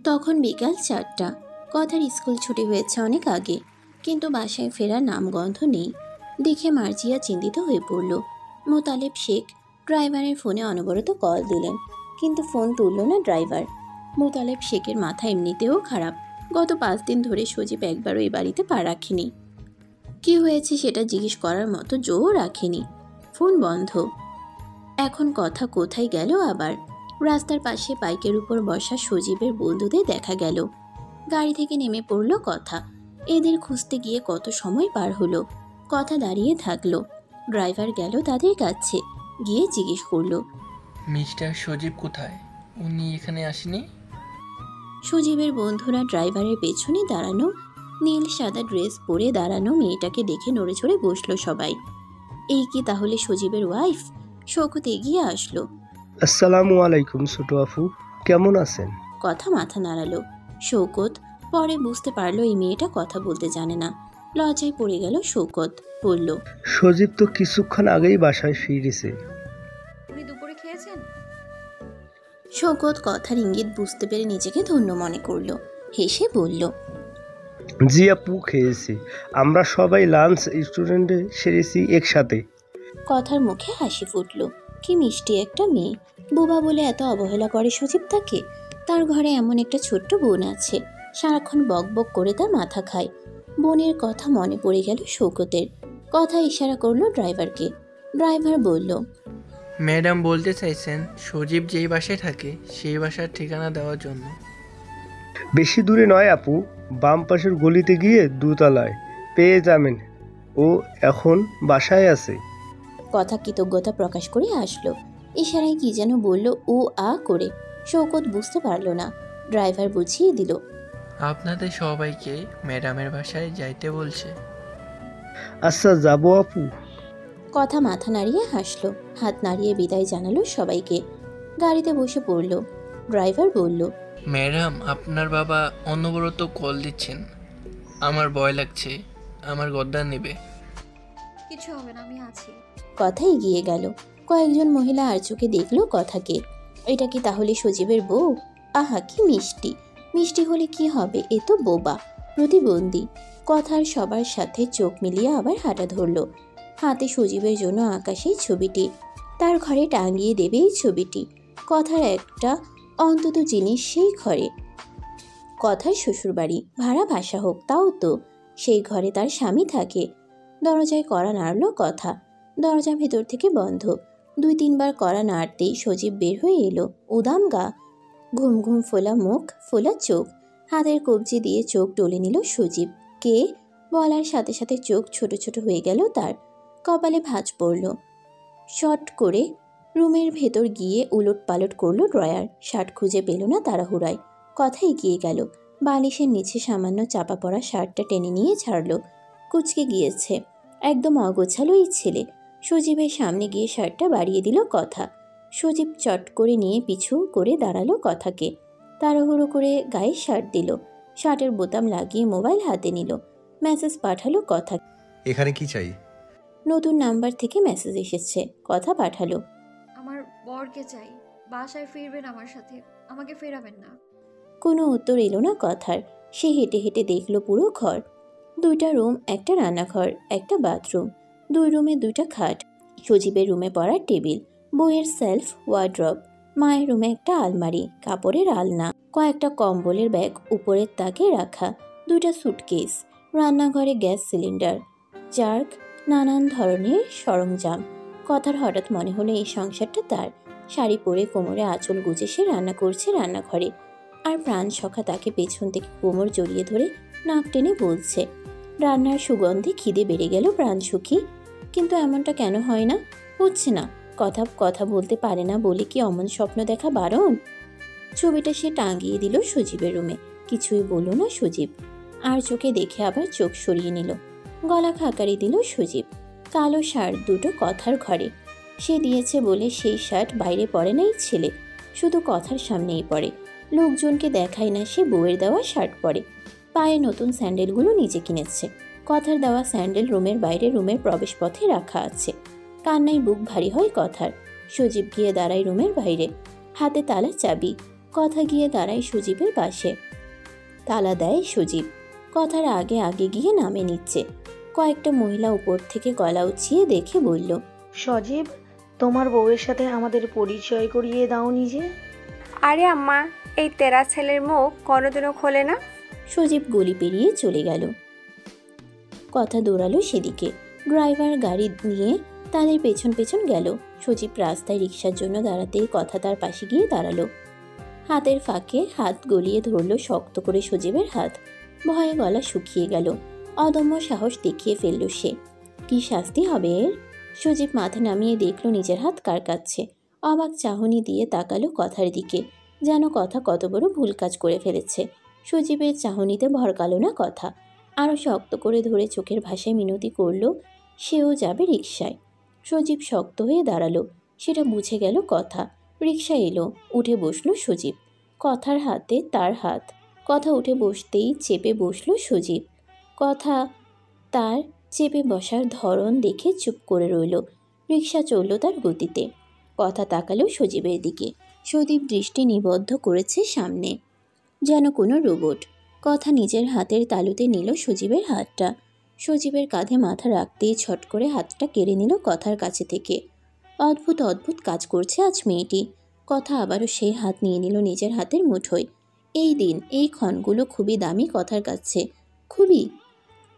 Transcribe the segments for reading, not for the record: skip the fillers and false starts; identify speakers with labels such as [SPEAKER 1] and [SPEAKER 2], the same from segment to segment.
[SPEAKER 1] তখন বিকাল 4টা। কথার স্কুল ছুটি হয়েছে অনেক আগে, কিন্তু বাসায় ফেরার নামগন্ধ নেই দেখে মার্জিয়া চিন্তিত হয়ে পড়ল। মোতালেব শেখ ড্রাইভারের ফোনে অনবরত কল দিলেন, কিন্তু ফোন তুলল না ড্রাইভার। মোতালেব শেখের মাথা এমনিতেও খারাপ। গত 5 দিন ধরে সজীব একবারও এই বাড়িতে পা রাখেনি। কি হয়েছে সেটা জিজ্ঞেস করার মতো জোও রাখেনি। ফোন বন্ধ। এখন কথা কোথায় গেল আবার? রাস্তার পাশে বাইকের উপর বসা সজীবের বন্ধুদের দেখা গেল। গাড়ি থেকে নেমে পড়ল কথা। এদের খুঁজতে গিয়ে কত সময় পার হলো। কথা দাঁড়িয়ে থাকলো। ড্রাইভার গেল তাদের কাছে, গিয়ে জিজ্ঞেস করলো,
[SPEAKER 2] মিস্টার সজীব কোথায়? উনি এখানে আসেনি?
[SPEAKER 1] সজীবের বন্ধুরা ড্রাইভারের পেছনে দাঁড়ানো নীল সাদা ড্রেস পরে দাঁড়ানো মেয়েটাকে দেখে নড়ে চড়ে বসলো সবাই। এই কি তাহলে সজীবের ওয়াইফ? শওকত এগিয়ে আসলো।
[SPEAKER 3] আসসালামু আলাইকুম ছোট আপু, কেমন আছেন?
[SPEAKER 1] কথা মাথা নাড়ালো। শওকত পরে বুঝতে পারলো এই মেয়েটা কথা বলতে জানে না। লজ্জায় পড়ে গেল শওকত। বলল,
[SPEAKER 3] সজীব তো কিছুক্ষণ আগেই বাসায় ফিরেছে।
[SPEAKER 4] উনি দুপুরে খেয়েছেন?
[SPEAKER 1] শওকত কথার ইঙ্গিত বুঝতে পেরে নিজেকে ধন্য মনে করলো। হেসে বলল,
[SPEAKER 3] জি আপু, খেয়েছি। আমরা সবাই লাঞ্চ রেস্টুরেন্টে সেরেছি একসাথে।
[SPEAKER 1] কথার মুখে হাসি ফুটল। কি মিষ্টি একটা মেয়ে। বোবা বলে এত অবহেলা করে সজীব তাকে? তার ঘরে এমন একটা ছোট্ট বোন আছে, সারাক্ষণ বক বক করে তার মাথা খায়। বোনের কথা মনে পড়ে গেল শওকতের। কথা ইশারা করলো ড্রাইভারকে। ড্রাইভার বলল,
[SPEAKER 2] ম্যাডাম বলতে চাইছেন সজীব যেই বাসায় থাকে সেই বাসার ঠিকানা দেওয়ার জন্য।
[SPEAKER 3] বেশি দূরে নয় আপু, বাম পাশের গলিতে গিয়ে দোতলায় পেয়ে যাবেন। ও এখন বাসায় আছে।
[SPEAKER 1] কথা কৃতজ্ঞতা প্রকাশ করে আসলো। ইশারায় কি যেন বলল ও আ করে। শওকত বুঝতে পারল না। ড্রাইভার বুঝিয়ে দিল,
[SPEAKER 2] আপনাদের সবাইকে ম্যাডামের বাসায় যাইতে বলছে।
[SPEAKER 3] আচ্ছা, যাবো আপু।
[SPEAKER 1] কথা মাথা নাড়িয়ে হাসলো, হাত নাড়িয়ে বিদায় জানালো সবাইকে। গাড়িতে বসে পড়ল। ড্রাইভার বলল,
[SPEAKER 2] ম্যাডাম আপনার বাবা অনবরত কল দিচ্ছেন, আমার ভয় লাগছে, আমার গদ্দার নেবে।
[SPEAKER 4] কিছু হবে না, আমি আছি।
[SPEAKER 1] কথা এগিয়ে গেল। কয়েকজন মহিলা আর চোখে দেখলো কথাকে। এটা কি তাহলে সজীবের বউ? আহা কি মিষ্টি। মিষ্টি হলে কি হবে, এ তো বোবা, প্রতিবন্ধী। কথার সবার সাথে চোখ মিলিয়ে আবার হাঁটা ধরলো। হাতে সজীবের জন্য আকাশেই ছবিটি। তার ঘরে টাঙিয়ে দেবে এই ছবিটি। কথার একটা অন্তত জিনিস সেই ঘরে। কথার শ্বশুরবাড়ি, ভাড়া বাসা হোক তাও তো। সেই ঘরে তার স্বামী থাকে। দরজায় কড়া নাড়ল কথা। দরজা ভেতর থেকে বন্ধ। 2-3 বার কড়া নাড়তেই সজীব বের হয়ে এলো। উদাম গা, ঘুম ঘুম ফোলা মুখ, ফোলা চোখ। হাতের কবজি দিয়ে চোখ টলে নিল সজীব। কে বলার সাথে সাথে চোখ ছোট ছোট হয়ে গেল তার। কপালে ভাঁজ পড়ল। শট করে রুমের ভেতর গিয়ে উলট পালট করলো ড্রয়ার। শার্ট খুঁজে পেল না তাড়াহুড়ায়। কথা এগিয়ে গেল। বালিশের নিচে সামান্য চাপা পড়া শার্টটা টেনে নিয়ে ছাড়লো। কুচকে গিয়েছে। একদম অগোছালো এই ছেলে। সজীবের সামনে গিয়ে শার্টটা বাড়িয়ে দিল কথা। সজীব চট করে নিয়ে পিছু করে দাঁড়ালো কথাকে। তাড়াহুড়ো করে গায়ে শার্ট দিল। শার্টের বোতাম লাগিয়ে মোবাইল হাতে নিল। মেসেজ পাঠালো কথা।
[SPEAKER 5] এখানে কি চাই?
[SPEAKER 1] নতুন নাম্বার থেকে মেসেজ এসেছে। কথা পাঠালো,
[SPEAKER 4] আমার বরকে চাই, বাসায় ফিরবেন আমার সাথে, আমাকে ফেরাবেন না।
[SPEAKER 1] কোনো উত্তর এলো না কথার। সে হেঁটে হেঁটে দেখলো পুরো ঘর। 2টা রুম, একটা রান্নাঘর, একটা বাথরুম। 2 রুমে 2টা খাট। সজীবের রুমে পড়ার টেবিল, বইয়ের সেলফ, ওয়ার্ড্রব। মায়ের রুমে একটা আলমারি, কাপড়ের আলনা, কয়েকটা কম্বলের ব্যাগ উপরের তাকে রাখা, 2টা সুটকেস। রান্নাঘরে গ্যাস সিলিন্ডার, জার্ক, নানান ধরনের সরঞ্জাম। কথার হঠাৎ মনে হলো এই সংসারটা তার। শাড়ি পরে কোমরে আঁচল গুজে সে রান্না করছে রান্নাঘরে। আর প্রাণ সখা তাকে পেছন থেকে কোমর জড়িয়ে ধরে নাক টেনে বলছে। রান্নার সুগন্ধে খিদে বেড়ে গেল প্রাণ সুখী। কিন্তু এমনটা কেন হয় না? হচ্ছে না। কথা বলতে পারে না বলে কি অমন স্বপ্ন দেখা বারণ? ছবিটা সে টাঙিয়ে দিল সজীবের রুমে। কিছুই বলল না সজীব। আর চোখে দেখে আবার চোখ সরিয়ে নিল। গলা খাকারি দিল সজীব। কালো শার্ট 2টো কথার ঘরে। সে দিয়েছে বলে সেই শার্ট বাইরে পরে না এই ছেলে, শুধু কথার সামনেই পড়ে। লোকজনকে দেখায় না সে বউয়ের দেওয়া শার্ট পরে। পায়ে নতুন স্যান্ডেলগুলো নিজে কিনেছে। কথার দেওয়া স্যান্ডেল রুমের বাইরে রুমের প্রবেশপথে রাখা আছে। কান্নায় বুক ভারী হয় কথার। সজীব গিয়ে দাঁড়ায় রুমের বাইরে। হাতে তালা চাবি। কথা গিয়ে দাঁড়ায় সুজীবের পাশে। তালা দেয় সুজীব। কথার আগে আগে গিয়ে নামে নিচ্ছে। কয়েকটা মহিলা উপর থেকে গলা উঁচিয়ে দেখে বলল,
[SPEAKER 5] সজীব, তোমার বউয়ের সাথে আমাদের পরিচয় করিয়ে দাও নিজে।
[SPEAKER 6] আরে আম্মা, এই তেরা ছেলের মুখ কোনোদিনও খোলে না।
[SPEAKER 1] সজীব গলি পেরিয়ে চলে গেল। কথা দৌড়ালো সেদিকে। ড্রাইভার গাড়ি নিয়ে তাদের পেছন পেছন গেল। সজীব রাস্তায় রিকশার জন্য দাঁড়াতেই কথা তার পাশে গিয়ে দাঁড়ালো। হাতের ফাঁকে হাত গলিয়ে ধরলো শক্ত করে সজীবের হাত। ভয়ে গলা শুকিয়ে গেল। অদম্য সাহস দেখিয়ে ফেলল সে। কি শাস্তি হবে এর? সজীব মাথা নামিয়ে দেখল নিজের হাত কারকাচ্ছে। অবাক চাহনি দিয়ে তাকালো কথার দিকে, যেন কথা কত বড় ভুল কাজ করে ফেলেছে। সজীবের চাহনিতে ভরকালো না কথা। আরও শক্ত করে ধরে চোখের ভাষায় মিনতি করল সেও যাবে রিকশায়। সজীব শক্ত হয়ে দাঁড়ালো, সেটা বুঝে গেল কথা। রিকশা এলো, উঠে বসলো সজীব। কথার হাতে তার হাত। কথা উঠে বসতেই চেপে বসলো সজীব। কথা তার চেপে বসার ধরন দেখে চুপ করে রইল। রিকশা চলল তার গতিতে। কথা তাকালো সজীবের দিকে। সজীব দৃষ্টি নিবদ্ধ করেছে সামনে, যেন কোনো রোবট। কথা নিজের হাতের তালুতে নিল সজীবের হাতটা। সজীবের কাঁধে মাথা রাখতেই ছট করে হাতটা কেড়ে নিল কথার কাছে থেকে। অদ্ভুত অদ্ভুত কাজ করছে আজ মেয়েটি। কথা আবারও সেই হাত নিয়ে নিল নিজের হাতের মুঠোয়। এই দিন, এই ক্ষণগুলো খুবই দামি কথার কাছে, খুবই।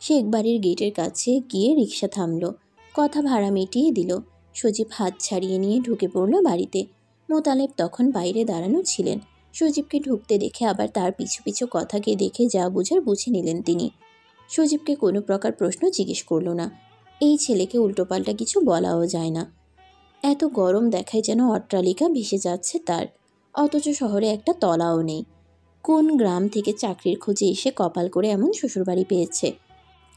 [SPEAKER 1] শেখ বাড়ির গেটের কাছে গিয়ে রিকশা থামল। কথা ভাড়া মিটিয়ে দিল। সজীব হাত ছাড়িয়ে নিয়ে ঢুকে পড়ল বাড়িতে। মোতালেব তখন বাইরে দাঁড়ানো ছিলেন। সজীবকে ঢুকতে দেখে আবার তার পিছু পিছু কথাকে দেখে যা বুঝার বুঝে নিলেন তিনি। সজীবকে কোনো প্রকার প্রশ্ন জিজ্ঞেস করল না। এই ছেলেকে উল্টোপাল্টা কিছু বলাও যায় না। এত গরম দেখায় যেন অট্টালিকা ভেসে যাচ্ছে তার, অথচ শহরে একটা তলাও নেই। কোন গ্রাম থেকে চাকরির খোঁজে এসে কপাল করে এমন শ্বশুরবাড়ি পেয়েছে।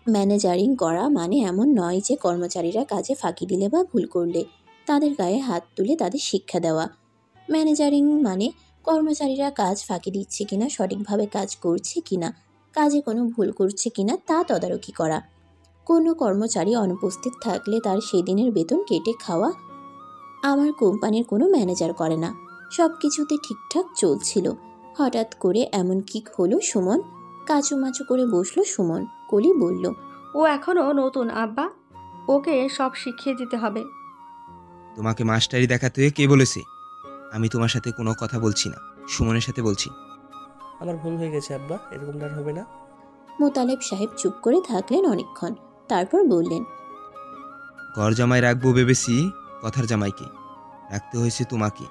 [SPEAKER 1] ম্যানেজারিং করা মানে এমন নয় যে কর্মচারীরা কাজে ফাঁকি দিলে বা ভুল করলে তাদের গায়ে হাত তুলে তাদের শিক্ষা দেওয়া। ম্যানেজারিং মানে কর্মচারীরা কাজ ফাঁকি দিচ্ছে কিনা, সঠিকভাবে কাজ করছে কিনা, কাজে কোনো ভুল করছে কিনা তা তদারকি করা। কোনো কর্মচারী অনুপস্থিত থাকলে তার সেদিনের বেতন কেটে খাওয়া আমার কোম্পানির কোনো ম্যানেজার করে না। সব কিছুতে ঠিকঠাক চলছিল। হঠাৎ করে এমন কি হলো সুমন? কাচুমাচু করে বসলো সুমন। কলি বলল,
[SPEAKER 5] ও এখনো নতুন আব্বা, ওকে সব শিখিয়ে দিতে হবে।
[SPEAKER 7] তোমাকে মাস্টারি দেখাতে কে বলেছে? আমি তোমার সাথে কোনো কথা বলছি না, সুমনের সাথে বলছি।
[SPEAKER 8] আমার ভুল হয়ে গেছে আব্বা, এরকমটা আর হবে না।
[SPEAKER 1] মোতালেব সাহেব চুপ করে থাকলেন অনেকক্ষণ। তারপর বললেন,
[SPEAKER 7] ঘর জামাই রাখবো ভেবেছি, কথার জামাইকে রাখতে হয়েছে তোমাকে।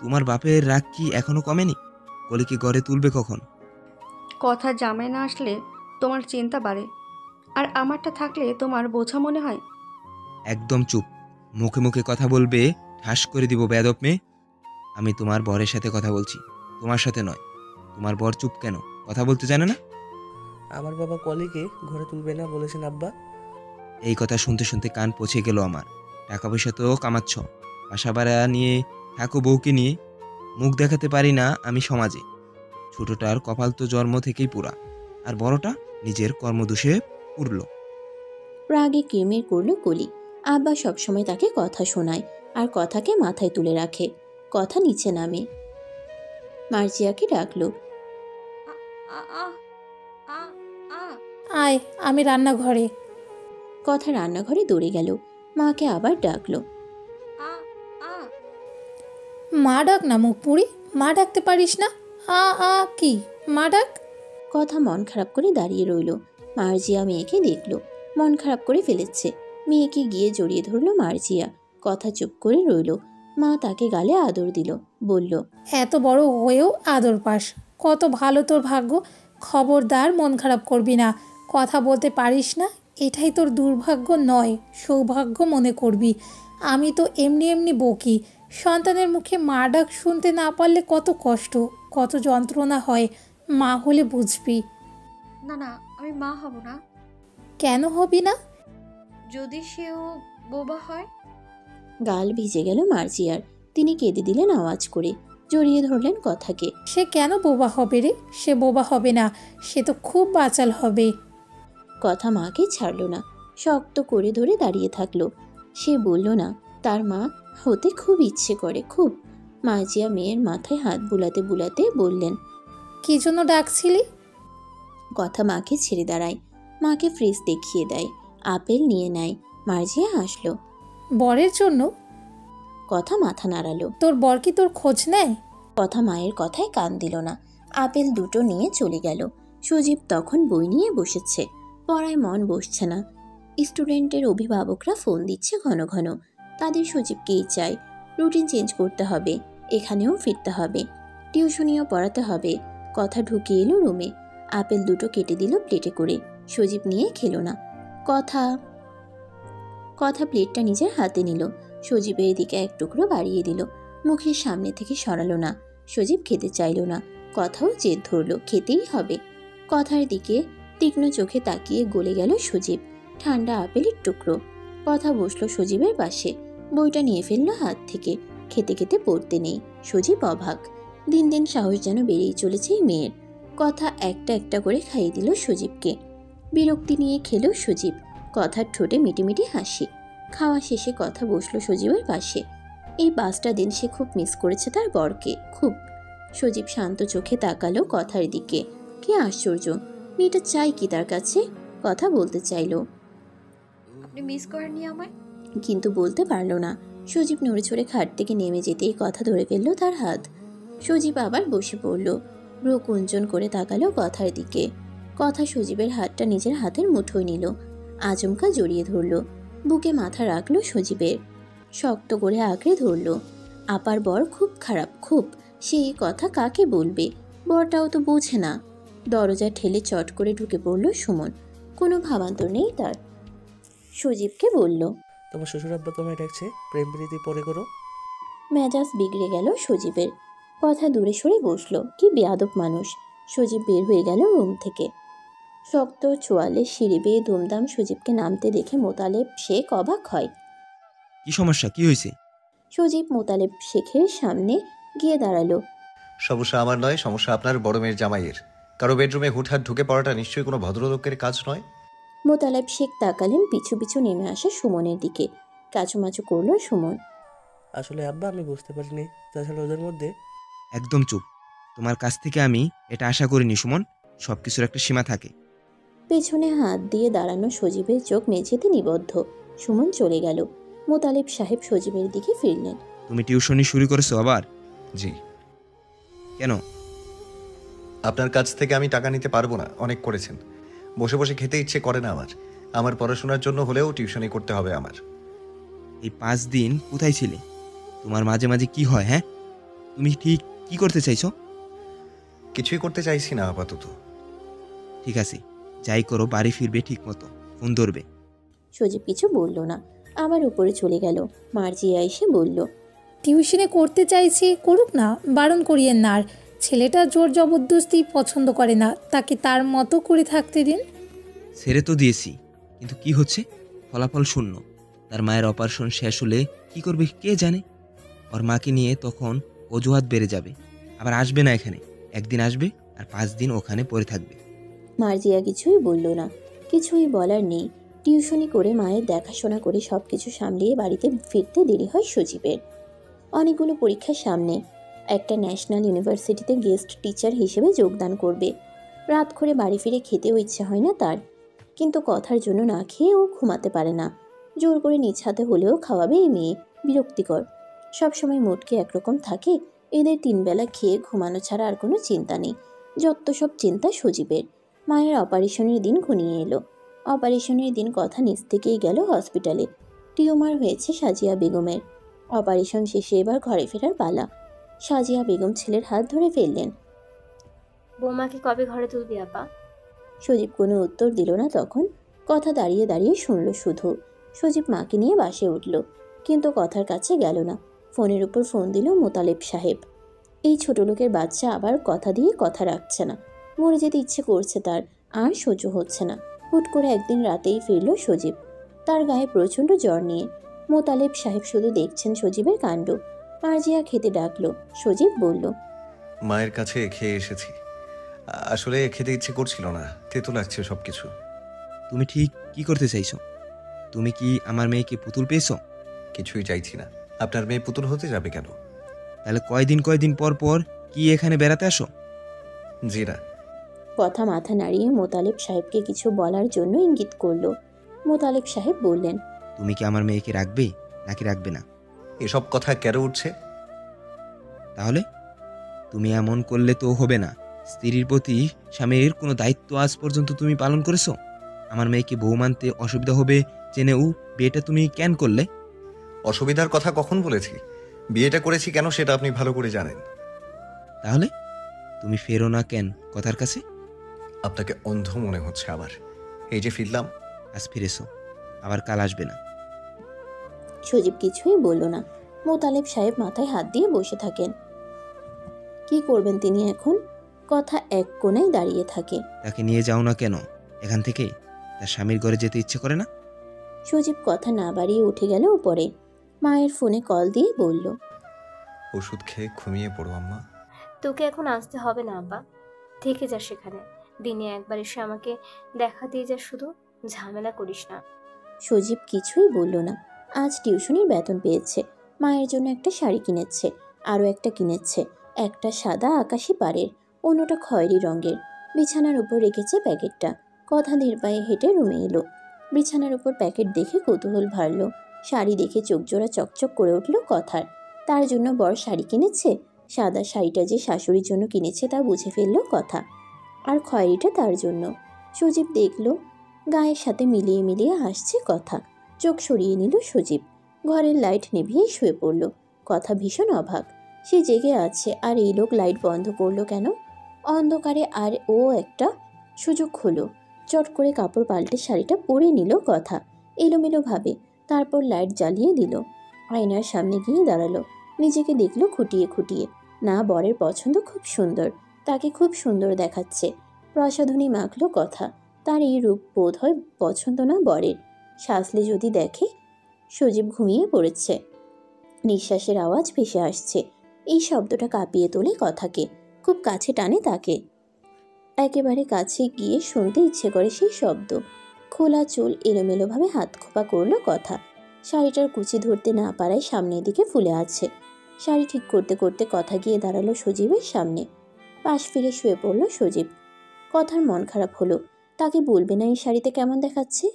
[SPEAKER 7] তোমার বাপের রাগ কি এখনো কমেনি? কলিকে ঘরে তুলবে কখন?
[SPEAKER 5] কথা জামাই না আসলে তোমার চিন্তা বাড়ে, আর আমারটা থাকলে তোমার বোঝা মনে হয়।
[SPEAKER 7] একদম চুপ। মুখে মুখে কথা বলবে, ঠাস করে দিব বেয়াদব মেয়ে। আমি তোমার বরের সাথে কথা বলছি, তোমার সাথে নয়। তোমার বর চুপ কেন? কথা বলতে জানে না?
[SPEAKER 8] আমার বাবা কলিকে ঘরে তুলবে না বলেছেন আব্বা।
[SPEAKER 7] এই কথা শুনতে শুনতে কান পচে গেল আমার। টাকা পয়সা তো কামাচ্ছ, বাসা ভাড়া নিয়ে থাকো বউকে নিয়ে। মুখ দেখাতে পারি না আমি সমাজে। ছোটটার কপাল তো জন্ম থেকেই পুরা, আর বড়টা নিজের কর্মদোষে পুরল।
[SPEAKER 1] রাগে কিরমির করল কলি। আব্বা সবসময় তাকে কথা শোনায় আর কথাকে মাথায় তুলে রাখে। কথা নিচে নামে। মার্জিয়াকে ডাকলো।
[SPEAKER 4] আ আ আ আ
[SPEAKER 9] আয়, আমি রান্নাঘরে।
[SPEAKER 1] কথা রান্নাঘরে দৌড়ে গেল। মাকে আবার ডাকলো।
[SPEAKER 4] আ আ
[SPEAKER 9] মা ডাক না মুখ পুরি, মা ডাকতে পারিস না? আ আ কি মা ডাক?
[SPEAKER 1] কথা মন খারাপ করে দাঁড়িয়ে রইল। মার্জিয়া মেয়েকে দেখলো, মন খারাপ করে ফেলেছে। মেয়েকে গিয়ে জড়িয়ে ধরলো মার্জিয়া। কথা চুপ করে রইল। মা তাকে গালে আদর দিল, বলল,
[SPEAKER 9] এত বড় হয়েও আদর পাস, কত ভালো তোর ভাগ্য। খবরদার মন খারাপ করবি না। কথা বলতে পারিস না, এটাই তোর দুর্ভাগ্য নয়, সৌভাগ্য মনে করবি। আমি তো এমনি এমনি বকি। সন্তানের মুখে মা ডাক শুনতে না পারলে কত কষ্ট, কত যন্ত্রণা হয়। মা হলে বুঝবি।
[SPEAKER 4] না না, আমি মা হব না।
[SPEAKER 9] কেন হবি না?
[SPEAKER 4] যদি সেও বোবা হয়।
[SPEAKER 1] গাল ভিজে গেল মার্জিয়ার। তিনি কেঁদে দিলেন আওয়াজ করে, জড়িয়ে ধরলেন কথাকে।
[SPEAKER 9] সে কেন বোবা হবে রে? সে বোবা হবে না, সে তো খুব বাচাল হবে।
[SPEAKER 1] কথা মাকে ছাড়ল না, শক্ত করে ধরে দাঁড়িয়ে থাকলো। সে বলল না তার মা হতে খুব ইচ্ছে করে, খুব। মার্জিয়া মেয়ের মাথায় হাত বুলাতে বুলাতে বললেন,
[SPEAKER 9] কি জন্য ডাকছিলি?
[SPEAKER 1] কথা মাকে ছেড়ে দাঁড়ায়। মাকে ফ্রিজ দেখিয়ে দেয়, আপেল নিয়ে নেয়। মার্জিয়া হাসলো।
[SPEAKER 9] বরের জন্য?
[SPEAKER 1] কথা মাথা নাড়ালো।
[SPEAKER 9] তোর বর কি তোর খোঁজ নেয়?
[SPEAKER 1] কথা মায়ের কথায় কান দিল না, আপেল দুটো নিয়ে চলে গেল। সুজীব তখন বই নিয়ে বসেছে, পড়ায় মন বসছে না। স্টুডেন্টের অভিভাবকরা ফোন দিচ্ছে ঘন ঘন, তাদের সুজীবকেই চায়। রুটিন চেঞ্জ করতে হবে, এখানেও ফিরতে হবে, টিউশনিও পড়াতে হবে। কথা ঢুকে এলো রুমে, আপেল দুটো কেটে দিল প্লেটে করে। সুজীব নিয়ে খেলো না। কথা প্লেটটা নিজের হাতে নিল, সজীবের দিকে এক টুকরো বাড়িয়ে দিল, মুখের সামনে থেকে সরালো না। সজীব খেতে চাইল না, কথাও জেদ ধরল, খেতেই হবে। কথার দিকে তীক্ষ্ণ চোখে তাকিয়ে গলে গেল সজীব, ঠান্ডা আপেলের টুকরো। কথা বসলো সজীবের পাশে, বইটা নিয়ে ফেললো হাত থেকে। খেতে খেতে পড়তে নেই, সজীব অবাক। দিন দিন সাহস যেন বেড়েই চলেছে এই মেয়ের। কথা একটা একটা করে খাইয়ে দিল সজীবকে। বিরক্তি নিয়ে খেলো সজীব, কথার ঠোঁটে মিটিমিটি হাসি। খাওয়া শেষে কথা বসলো সজীবের পাশে। এই 5টা দিন সে খুব মিস করেছে তার বরকে, খুব। সজীব শান্ত চোখে তাকালো কথার দিকে। কি আশ্চর্য, মেয়েটা চাই কি তার কাছে? কথা বলতে চাইলো,
[SPEAKER 4] আপনি মিস করেননি আমায়?
[SPEAKER 1] কিন্তু বলতে পারলো না। সজীব নড়ে চড়ে খাট থেকে নেমে যেতেই কথা ধরে ফেললো তার হাত। সজীব আবার বসে পড়ল, ভ্রু কুঞ্চন করে তাকালো কথার দিকে। কথা সজীবের হাতটা নিজের হাতের মুঠোয় নিল, আচমকা জড়িয়ে ধরলো, বুকে মাথা রাখলো সজীবের, শক্ত করে আঁকড়ে ধরলো। আপার বর খুব খারাপ, খুব। সেই কথা কাকে বলবে? বরটাও তো বোঝে না। দরজা ঠেলে চট করে ঢুকে পড়লো সুমন, কোনো ভাবান্তর নেই তার। সজীবকে বলল,
[SPEAKER 8] তোমার শ্বশুর আব্বা তোমায় ডাকছে, প্রেম প্রীতি পরে করো।
[SPEAKER 1] মেজাজ বিগড়ে গেল সজীবের। কথা দূরে সরে বসলো, কি বেয়াদব মানুষ। সজীব বের হয়ে গেল রুম থেকে। শক্ত চোয়ালে সিঁড়ি বেয়ে দুমদাম সজীবকে নামতে দেখে মোতালেব শেখ অবাক হয়।
[SPEAKER 7] কি সমস্যা, কি হয়েছে?
[SPEAKER 1] সজীব মোতালেব শেখের সামনে গিয়ে দাঁড়ালো।
[SPEAKER 10] সমস্যা আমার নয়, সমস্যা আপনার বড় মেয়ের জামাইয়ের। কারো বেডরুমে হুটহাট ঢুকে পড়াটা নিশ্চয়ই কোনো ভদ্রলোকের কাজ নয়।
[SPEAKER 1] মোতালেব শেখ তাকালেন পিছু পিছু নেমে আসা সুমনের দিকে। কাচুমাচু করলো সুমন।
[SPEAKER 8] আসলে আব্বা আমি বুঝতে পারিনি, তাছাড়া ওদের মধ্যে।
[SPEAKER 7] একদম চুপ, তোমার কাছ থেকে আমি এটা আশা করিনি সুমন। সব কিছুর একটা সীমা থাকে।
[SPEAKER 1] পেছনে হাত দিয়ে দাঁড়ানো সজীবের চোখ মেঝেতে নিবদ্ধ। সুমন চলে গেল। মোতালেব সাহেব সজীবের দিকে ফিরলেন।
[SPEAKER 7] তুমি টিউশনি শুরু করেছো আবার?
[SPEAKER 10] জি।
[SPEAKER 7] কেন?
[SPEAKER 10] আপনার কাছ থেকে আমি টাকা নিতে পারবো না, অনেক করেছেন। বসে বসে খেতে ইচ্ছে করে না আমার। আমার পড়াশোনার জন্য হলেও টিউশনি করতে হবে আমার।
[SPEAKER 7] এই 5 দিন কোথায় ছিলে? তোমার মাঝে মাঝে কি হয় হ্যাঁ? তুমি ঠিক কি করতে চাইছো?
[SPEAKER 10] কিছুই করতে চাইছি না আপাতত।
[SPEAKER 7] ঠিক আছে, যাই করো বাড়ি ফিরবে ঠিক মতো, ফোন ধরবে।
[SPEAKER 1] সজীব কিছু বলল না, আবার উপরে চলে গেল। মার্জিয়া এসে বলল,
[SPEAKER 9] টিউশনে করতে চাইছে, করুক না, বারণ করিয়েন না। আর ছেলেটা জোর জবরদস্তি পছন্দ করে না, তাকে তার মতো করে থাকতে দিন।
[SPEAKER 7] ছেড়ে তো দিয়েছি, কিন্তু কি হচ্ছে? ফলাফল শূন্য। তার মায়ের অপারেশন শেষ হলে কি করবে কে জানে। ওর মাকে নিয়ে তখন অজুহাত বেড়ে যাবে, আবার আসবে না এখানে। একদিন আসবে আর 5 দিন ওখানে পড়ে থাকবে।
[SPEAKER 1] মার্জিয়া কিছুই বলল না, কিছুই বলার নেই। টিউশনি করে মায়ের দেখাশোনা করে সব কিছু সামলিয়ে বাড়িতে ফিরতে দেরি হয় সজীবের। অনেকগুলো পরীক্ষার সামনে, একটা ন্যাশনাল ইউনিভার্সিটিতে গেস্ট টিচার হিসেবে যোগদান করবে। রাত করে বাড়ি ফিরে খেতেও ইচ্ছে হয় না তার, কিন্তু কথার জন্য না খেয়ে ও ঘুমাতে পারে না। জোর করে নিজ হাতে হলেও খাওয়াবে এই মেয়ে, বিরক্তিকর। সবসময় মোটকে একরকম থাকে। এদের 3 বেলা খেয়ে ঘুমানো ছাড়া আর কোনো চিন্তা নেই। যত সব চিন্তা সজীবের। মায়ের অপারেশনের দিন ঘনিয়ে এলো। অপারেশনের দিন কথা নিজ থেকেই গেল হসপিটালে। টিউমার হয়েছে সাজিয়া বেগমের। অপারেশন শেষে এবার ঘরে ফেরার পালা। সাজিয়া বেগম ছেলের হাত ধরে ফেললেন।
[SPEAKER 11] বৌমাকে কবে ঘরে তুলবি আপা?
[SPEAKER 1] সজীব কোনো উত্তর দিল না তখন। কথা দাঁড়িয়ে দাঁড়িয়ে শুনল শুধু। সজীব মাকে নিয়ে বাসে উঠল, কিন্তু কথার কাছে গেল না। ফোনের উপর ফোন দিল মোতালেব সাহেব। এই ছোট লোকের বাচ্চা আবার কথা দিয়ে কথা রাখছে না। মরে যেতে ইচ্ছে করছে তার, আর সহ্য হচ্ছে না। হুট করে একদিন রাতেই ফিরল সজীব, তার গায়ে প্রচণ্ড জ্বর নিয়ে। মোতালেব সাহেব শুধু দেখছেন সজীবের কাণ্ড। মার্জিয়া খেতে ডাকলো। সজীব বলল,
[SPEAKER 10] মায়ের কাছে খেয়ে এসেছি। আসলে খেতে ইচ্ছে করছিল না, তেতো লাগছে সবকিছু।
[SPEAKER 7] তুমি ঠিক কি করতে চাইছো? তুমি কি আমার মেয়েকে পুতুল পেয়েছো?
[SPEAKER 10] কিছুই চাইছি না। আপনার মেয়ে পুতুল হতে যাবে কেন?
[SPEAKER 7] তাহলে কয়দিন পর পর কি এখানে বেড়াতে আসো?
[SPEAKER 10] জি না।
[SPEAKER 1] কথা মাথা নাড়িয়ে মোতালেব সাহেবকে কিছু বলার জন্য ইঙ্গিত করলো। মোতালেব সাহেব বললেন,
[SPEAKER 7] তুমি কি আমার মেয়েকে রাখবে নাকি রাখবে না?
[SPEAKER 10] এসব কথা কেন উঠছে?
[SPEAKER 7] তাহলে তুমি এমন করলে তো হবে না। স্ত্রীর প্রতি স্বামীর কোনো দায়িত্ব আজ পর্যন্ত তুমি পালন করেছো? আমার মেয়েকে বউ মানতে অসুবিধা হবে জেনেও বিয়েটা তুমি কেন করলে?
[SPEAKER 10] অসুবিধার কথা কখন বলেছি? বিয়েটা করেছি কেন সেটা আপনি ভালো করে জানেন।
[SPEAKER 7] তাহলে তুমি ফেরো না কেন কথার কাছে?
[SPEAKER 10] আপনাকে অন্ধ মনে হচ্ছে আবার। এই যে ফিরলাম।
[SPEAKER 7] আজ ফিরেছো, আবার কাল আসবে না।
[SPEAKER 1] সজীব কিছুই বলল না। মোতালেব সাহেব মাথায় হাত দিয়ে বসে থাকেন। কি করবেন তিনি এখন? কথা এক কোণায় দাঁড়িয়ে থাকে।
[SPEAKER 7] তাকে নিয়ে যাও না কেন এখান থেকে? তার স্বামীর ঘরে যেতে ইচ্ছে করে না?
[SPEAKER 1] সজীব কথা না বাড়িয়ে উঠে গেল উপরে। মায়ের ফোনে কল দিয়ে বলল,
[SPEAKER 10] ওষুধ খেয়ে ঘুমিয়ে পড়ো আম্মা।
[SPEAKER 11] তোকে এখন আসতে হবে না আব্বা, থেকে যা সেখানে। দিনে একবার এসে আমাকে দেখা দিয়ে যা, শুধু ঝামেলা করিস না।
[SPEAKER 1] সজীব কিছুই বলল না। আজ টিউশনির বেতন পেয়েছে। মায়ের জন্য একটা শাড়ি কিনেছে, আরও একটা কিনেছে। একটা সাদা আকাশি পাড়ের, অন্যটা খয়েরি রঙের। বিছানার উপর রেখেছে প্যাকেটটা। কথা ধীর পায়ে হেঁটে রুমে এলো। বিছানার উপর প্যাকেট দেখে কৌতূহল ভারল। শাড়ি দেখে চোখজোড়া চকচক করে উঠল কথার। তার জন্য বর শাড়ি কিনেছে। সাদা শাড়িটা যে শাশুড়ির জন্য কিনেছে তা বুঝে ফেলল কথা। আর খয়েরিটা তার জন্য। সজীব দেখল, গায়ের সাথে মিলিয়ে মিলিয়ে হাসছে কথা। চোখ সরিয়ে নিল সজীব। ঘরের লাইট নিভিয়ে শুয়ে পড়ল। কথা ভীষণ অবাক। সে জেগে আছে আর এই লোক লাইট বন্ধ করলো কেন? অন্ধকারে আর ও একটা সুযোগ হলো। চট করে কাপড় পাল্টে শাড়িটা পরে নিল কথা এলোমেলো ভাবে। তারপর লাইট জ্বালিয়ে দিল। আয়নার সামনে গিয়ে দাঁড়ালো। নিজেকে দেখলো খুঁটিয়ে খুঁটিয়ে। না, বরের পছন্দ খুব সুন্দর, তাকে খুব সুন্দর দেখাচ্ছে। প্রসাধনী মাখলো কথা। তার এই রূপ বোধ হয় পছন্দ না বরের। সাজলে যদি দেখে। সজীব ঘুমিয়ে পড়েছে। নিঃশ্বাসের আওয়াজ ভেসে আসছে। এই শব্দটা কাঁপিয়ে তোলে কথাকে। খুব কাছে টানে তাকে। একেবারে কাছে গিয়ে শুনতে ইচ্ছে করে সেই শব্দ। খোলা চুল এলোমেলোভাবে হাত খোপা করলো কথা। শাড়িটার কুচি ধরতে না পারায় সামনের দিকে ফুলে আছে। শাড়ি ঠিক করতে করতে কথা গিয়ে দাঁড়ালো সজীবের সামনে। পাশ ফিরে শুয়ে পড়ল সজীব। কথার মন খারাপ হলো। তাকে বলবে না এই শাড়িতে কেমন দেখাচ্ছে?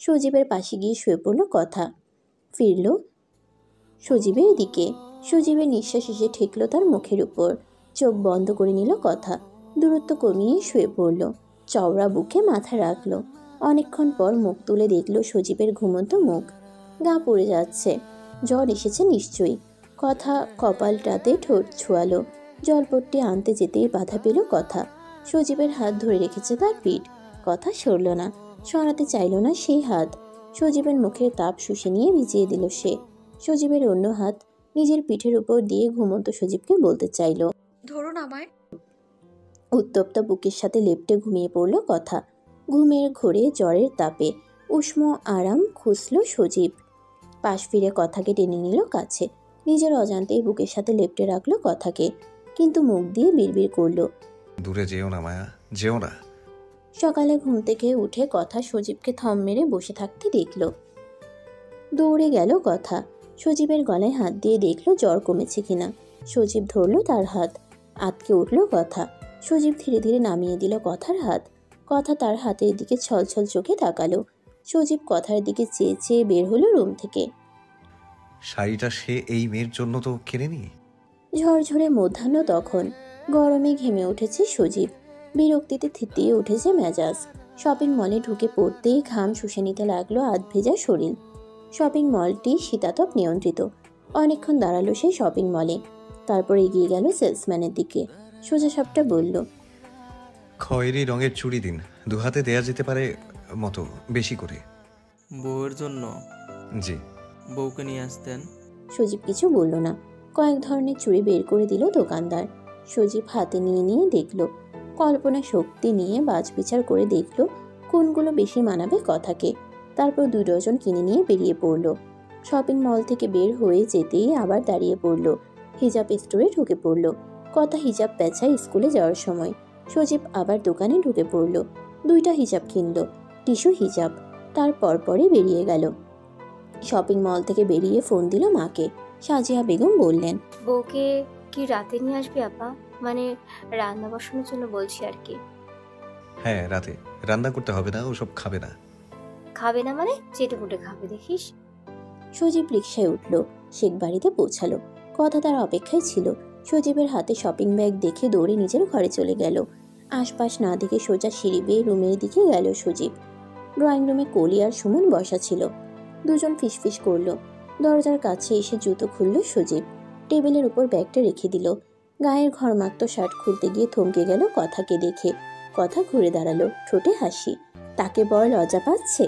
[SPEAKER 1] সজীবের পাশে গিয়ে শুয়ে পড়ল কথা। ফিরল সজীবের দিকে। সজীবের নিঃশ্বাস এসে ঠেকলো তার মুখের উপর। চোখ বন্ধ করে নিল কথা। দূরত্ব কমিয়ে শুয়ে পড়ল। চওড়া বুকে মাথা রাখলো। অনেকক্ষণ পর মুখ তুলে দেখল সজীবের ঘুমন্ত মুখ। গা পড়ে যাচ্ছে। জ্বর এসেছে নিশ্চয়ই। কথা কপালটাতে ঠোঁট ছোঁয়ালো। জলপট্টি আনতে যেতেই বাধা পেল কথা। সজীবের হাত ধরে রেখেছে তার পিঠ। কথা সরল না, সরাতে চাইল না সেই হাত। সজীবের মুখের তাপ শুষে নিয়ে ভিজিয়ে দিল সে। সজীবের অন্য হাত নিজের পিঠের উপর দিয়ে ঘুমন্ত সজীবকে বলতে চাইল,
[SPEAKER 4] ধরুন আমায়।
[SPEAKER 1] উত্তপ্ত বুকের সাথে লেপ্টে ঘুমিয়ে পড়ল কথা। ঘুমের ঘোরে জ্বরের তাপে উষ্ণ আরাম খুঁজল সজীব। পাশ ফিরে কথাকে টেনে নিল কাছে। নিজের অজান্তেই বুকের সাথে লেপ্টে রাখলো কথাকে। কিন্তু মুখ দিয়ে বিড়বিড় করলো,
[SPEAKER 10] দূরে যেও না মায়া, যেও না।
[SPEAKER 1] সকালে ঘুম থেকে উঠে কথা সজীবকে থম মেরে বসে থাকতে দেখল। দৌড়ে গেল কথা। সজীবের গলায় হাত দিয়ে দেখলো জ্বর কমেছে কিনা। সজীব ধরল তার হাত। আতকে উঠল কথা। সজীব ধীরে ধীরে নামিয়ে দিল কথার হাত। কথা তার হাতের দিকে ছলছল চোখে তাকালো। সজীব কথার দিকে চেয়ে চেয়ে বের হলো রুম থেকে।
[SPEAKER 10] শাড়িটা সে এই মেয়ের জন্য তো কেনেনি।
[SPEAKER 1] ঝরঝরে মধ্যাহ্ন তখন। গরমে ঘেমে উঠেছে সজীব। বিরক্তিতে থিতিয়ে উঠেছে মেজাজ। শপিং মলে ঢুকে পড়তেই ঘাম শুষে নিতে লাগলো আধ ভেজা শরীর। শপিং মলটি শীতাতপ নিয়ন্ত্রিত। অনেকক্ষণ দাঁড়ালো সেই শপিং মলে। তারপর এগিয়ে গেল সেলসম্যানের দিকে। সোজা সাপটা বলল,
[SPEAKER 10] খয়েরি রঙের চুড়ি দিন, দুহাতে দেয়া যেতে পারে মতো, বেশি করে।
[SPEAKER 2] বউয়ের জন্য?
[SPEAKER 10] জি।
[SPEAKER 2] বউকে নিয়ে আসতেন।
[SPEAKER 1] সজীব কিছু বলল না। কয়েক ধরনের চুড়ি বের করে দিল দোকানদার। সজীব হাতে নিয়ে নিয়ে দেখল। কল্পনা শক্তি নিয়ে বাছবিচার করে দেখল কোনগুলো বেশি মানাবে কথাকে। তারপর 2 ডজন কিনে নিয়ে বেরিয়ে পড়ল। শপিং মল থেকে বের হয়ে যেতেই আবার দাঁড়িয়ে পড়ল। হিজাব স্টোরে ঢুকে পড়ল। কথা হিজাব পেঁচায় স্কুলে যাওয়ার সময়। সজীব আবার দোকানে ঢুকে পড়ল। 2টা হিজাব কিনল, টিস্যু হিজাব। তার পরপরই বেরিয়ে গেল। শপিং মল থেকে বেরিয়ে ফোন দিল মাকে। সাজিয়া বেগম বললেন,
[SPEAKER 11] বউকে কি রাতে নিয়ে আসবি আপা? মানে রান্না বসানোর জন্য বলছি আর কি।
[SPEAKER 10] হ্যাঁ, রাতে রান্না করতে হবে না, ওসব খাবে না।
[SPEAKER 11] খাবে না মানে চেটে পুটে খাবে দেখিস।
[SPEAKER 1] সজীব রিকশায় উঠল, শেখ বাড়িতে পৌঁছালো। কথা তার অপেক্ষায় ছিল। সজীবের হাতে শপিং ব্যাগ দেখে দৌড়ে নিজের ঘরে চলে গেল। আশপাশ না দেখে সোজা সিঁড়ি বেয়ে রুমের দিকে গেল সজীব। ড্রয়িং রুমে কলি আর সুমন বসা ছিল। দুজন ফিসফিস করলো। দরজার কাছে এসে জুতো খুলল সজীব। টেবিলের উপর ব্যাগটা রেখে দিল। গায়ের ঘরমাক্ত শার্ট খুলতে গিয়ে থমকে গেল কথাকে দেখে। কথা ঘুরে দাঁড়ালো, ঠোঁটে হাসি। তাকে বড় লজ্জা পাচ্ছে।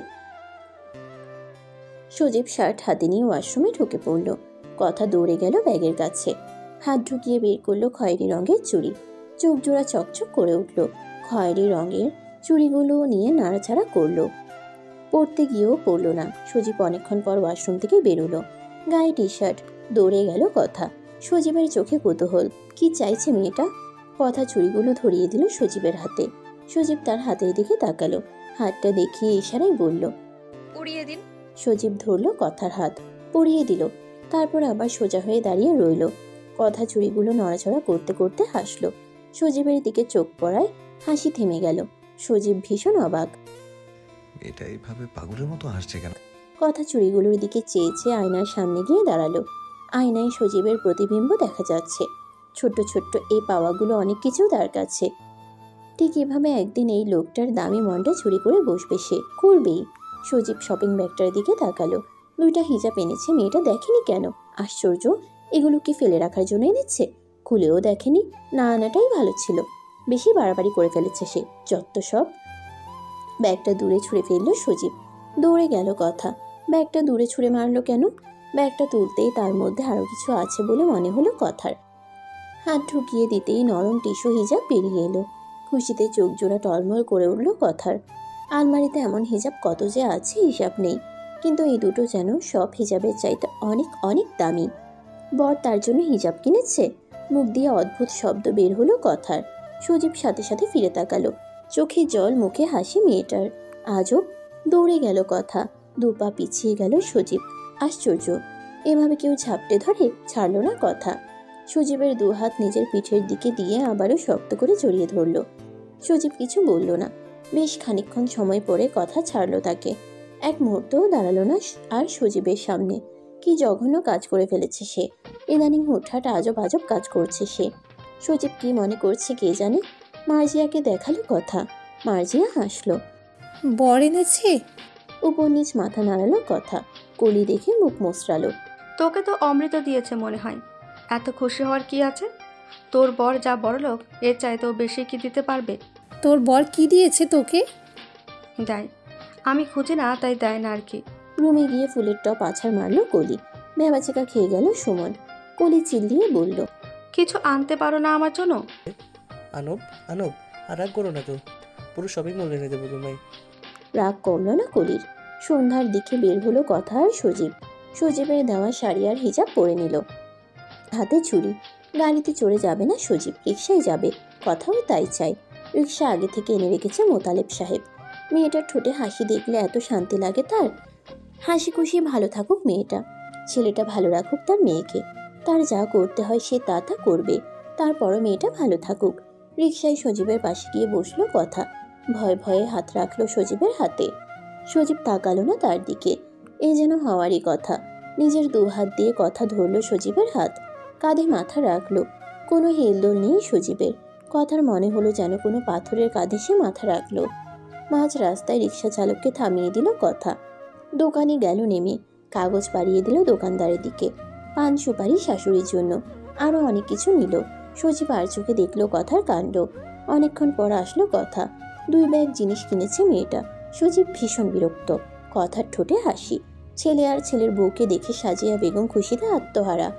[SPEAKER 1] সজীব শার্ট হাতে নিয়ে ওয়াশরুমে ঢুকে পড়ল। কথা দৌড়ে গেল ব্যাগের কাছে, হাত ঢুকিয়ে বের করলো খয়েরি রঙের চুড়ি। চোখ জোড়া চকচক করে উঠল। খয়েরি রঙের চুড়িগুলো নিয়ে নাড়াচাড়া করলো। পড়তে গিয়েও পড়ল না। সজীব অনেকক্ষণ পর ওয়াশরুম থেকে বেরোলো। গায়ে টি শার্ট। দৌড়ে গেল কথা। সজীবের চোখে কৌতূহল। কি চাইছে মেয়েটা? কথা চুড়িগুলো ধরিয়ে দিল সজীবের হাতে। সজীব তার হাতের দিকে তাকালো। হাতটা দেখিয়ে ইশারায় বলল,
[SPEAKER 4] উড়িয়ে দিন।
[SPEAKER 1] সজীব ধরল কথার হাত, পরিয়ে দিল। তারপর আবার সোজা হয়ে দাঁড়িয়ে রইল। কথা চুড়িগুলো নড়াচড়া করতে করতে হাসলো। সজীবের দিকে চোখ পড়ায় হাসি থেমে গেল। সজীব ভীষণ অবাক।
[SPEAKER 10] এটা এইভাবে পাগলের মতো হাসছে কেন?
[SPEAKER 1] কথা চুড়িগুলোর দিকে চেয়ে চেয়ে আয়নার সামনে গিয়ে দাঁড়ালো। আয়নায় সজীবের প্রতিবিম্ব দেখা যাচ্ছে। ছোট্ট ছোট্ট এই পাওয়াগুলো অনেক কিছু তার কাছে। ঠিক এভাবে একদিন এই লোকটার দামি মনটা চুরি করে বসবে সে, করবেই। সজীব শপিং ব্যাগটার দিকে তাকালো। 2টা হিজাব এনেছে, মেয়েটা দেখেনি কেন? আশ্চর্য, এগুলো কি ফেলে রাখার জন্য এনেছে? খুলেও দেখেনি। না আনাটাই ভালো ছিল। বেশি বাড়াবাড়ি করে ফেলেছে সে, যত সব। ব্যাগটা দূরে ছুঁড়ে ফেললো সজীব। দৌড়ে গেল কথা। ব্যাগটা দূরে ছুঁড়ে মারলো কেন? ব্যাগটা তুলতেই তার মধ্যে আরো কিছু আছে বলে মনে হলো কথার। হাত ঢুকিয়ে দিতেই নরম টিস্যু হিজাব বেরিয়ে এলো। খুশিতে চোখ জোড়া টলমল করে উঠল কথার। আলমারিতে এমন হিজাব কত যে আছে হিসাব নেই, কিন্তু এই দুটো যেন সব হিজাবের চাইতে অনেক অনেক দামি। বর তার জন্য হিজাব কিনেছে? মুখ দিয়ে অদ্ভুত শব্দ বের হলো কথার। সজীব সাথে সাথে ফিরে তাকালো। চোখে জল, মুখে হাসি মেয়েটার। আজব। দৌড়ে গেল কথা। 2 পা পিছিয়ে গেল সজীব। আশ্চর্য, এভাবে কেউ ঝাপটে ধরে? ছাড়লো না কথা। সজীবের 2 হাত নিজের পিঠের দিকে দিয়ে আবারও শক্ত করে জড়িয়ে ধরল। সজীব কিছু বলল না। বেশ খানিকক্ষণ সময় পরে কথা ছাড়লো তাকে। এক মুহূর্তও দাঁড়ালো না আর সজীবের সামনে। কি জঘন্য কাজ করে ফেলেছে সে। ইদানিং হুটহাট আজব আজব কাজ করছে সে। সজীব কি মনে করছে কে জানে। মার্জিয়াকে দেখালো কথা। মার্জিয়া হাসলো।
[SPEAKER 9] বর এনেছে?
[SPEAKER 1] উপর নিচ মাথা নাড়ালো কথা। কলি দেখে মুখ মোচড়ালো।
[SPEAKER 5] তোকে তো অমৃত দিয়েছে মনে হয়। এত খুশি হওয়ার কি আছে? তোর বর যা বড়লোক, এর চাইতেও বেশি কি দিতে পারবে?
[SPEAKER 9] তোর বর কি দিয়েছে তোকে?
[SPEAKER 5] দেয়। আমি খুঁজি না তাই দেয় না আর কি।
[SPEAKER 1] রুমে গিয়ে ফুলের টপ আছাড় মারলো কলি। ভেবাচিকা খেয়ে গেল সুমন। কলি চিল্লিয়ে বলল,
[SPEAKER 5] কিছু আনতে পারো না আমার জন্য?
[SPEAKER 8] আনব আনব, আর রাগ করো না তো, পুরো শপিং মল এনে দেবো তোমায়।
[SPEAKER 1] রাগ কমল না কলির। সন্ধ্যার দিকে বের হলো কথা আর সজীব। সজীবের দেওয়া শাড়ি আর হিজাব পরে নিল। হাতে ছুরি। গাড়িতে চড়ে যাবে না সজীব, রিকশায় যাবে। কথাও তাই চাই। রিকশা আগে থেকে এনে রেখেছে মোতালেব সাহেব। মেয়েটার ঠোঁটে হাসি দেখলে এত শান্তি লাগে তার। হাসি খুশি ভালো থাকুক মেয়েটা। ছেলেটা ভালো রাখুক তার মেয়েকে। তার যা করতে হয় সে তা করবে। তারপরও মেয়েটা ভালো থাকুক। রিকশায় সজীবের পাশে গিয়ে বসলো কথা। ভয়ে ভয়ে হাত রাখলো সজীবের হাতে। সজীব তাকালো না তার দিকে। এ যেন হওয়ারই কথা। নিজের 2 হাত দিয়ে কথা ধরলো সজীবের হাত। কাঁধে মাথা রাখলো। কোনো হেলদোল নেই সজীবের। কথার মনে হলো যেন কোনো পাথরের কাঁধে সে মাথা রাখলো। মাঝ রাস্তায় রিকশা চালককে থামিয়ে দিল কথা। দোকানে গেল নেমে। কাগজ পাড়িয়ে দিল দোকানদারের দিকে। পান সুপারি শাশুড়ির জন্য। আরও অনেক কিছু নিল। সজীব আর চোখে দেখলো কথার কাণ্ড। অনেকক্ষণ পর আসলো কথা। 2 ব্যাগ জিনিস কিনেছে মেয়েটা। সজীব ভীষণ বিরক্ত। কথার ঠোঁটে হাসি। ছেলে আর ছেলের বউকে দেখে সাজিয়া বেগম খুশিতে আত্মহারা।